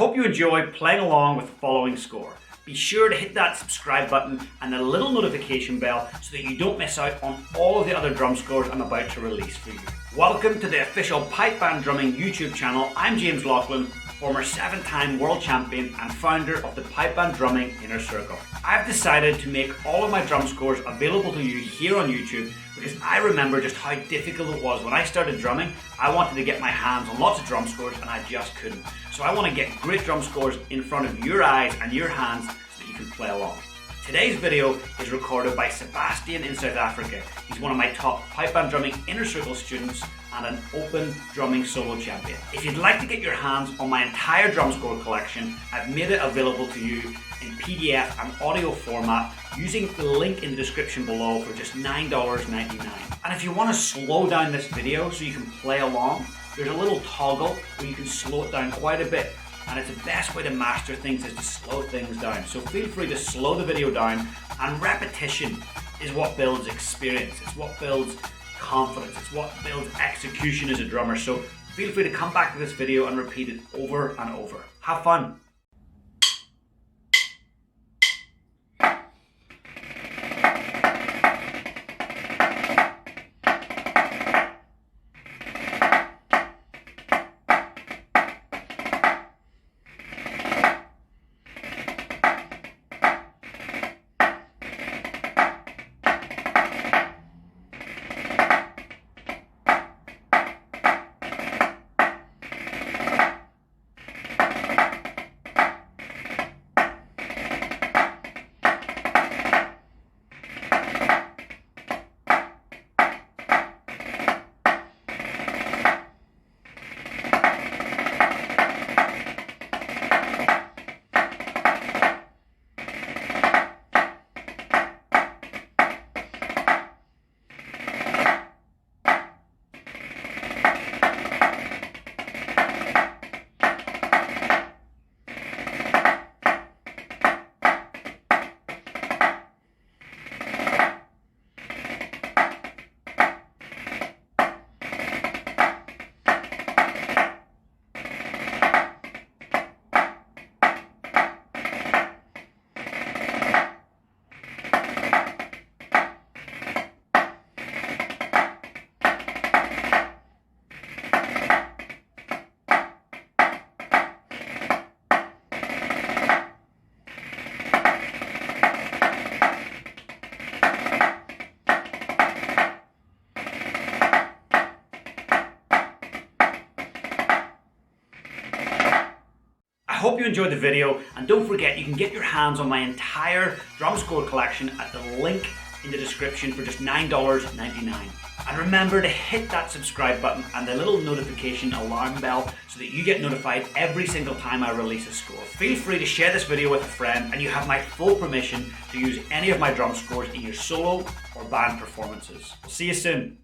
hope you enjoy playing along with the following score. Be sure to hit that subscribe button and the little notification bell so that you don't miss out on all of the other drum scores I'm about to release for you. Welcome to the official Pipe Band Drumming YouTube channel. I'm James Laughlin, former 7-time world champion and founder of the Pipe Band Drumming Inner Circle. I've decided to make all of my drum scores available to you here on YouTube because I remember just how difficult it was when I started drumming. I wanted to get my hands on lots of drum scores and I just couldn't. So I want to get great drum scores in front of your eyes and your hands so that you can play along. Today's video is recorded by Sebastian in South Africa. He's one of my top Pipe Band Drumming Inner Circle students and an open drumming solo champion. If you'd like to get your hands on my entire drum score collection, I've made it available to you in PDF and audio format using the link in the description below for just $9.99. And if you want to slow down this video so you can play along, there's a little toggle where you can slow it down quite a bit. And it's the best way to master things is to slow things down. So feel free to slow the video down, and repetition is what builds experience. It's what builds confidence. It's what builds execution as a drummer. So feel free to come back to this video and repeat it over and over. Have fun. I hope you enjoyed the video, and don't forget you can get your hands on my entire drum score collection at the link in the description for just $9.99. And remember to hit that subscribe button and the little notification alarm bell so that you get notified every single time I release a score. Feel free to share this video with a friend, and you have my full permission to use any of my drum scores in your solo or band performances. See you soon.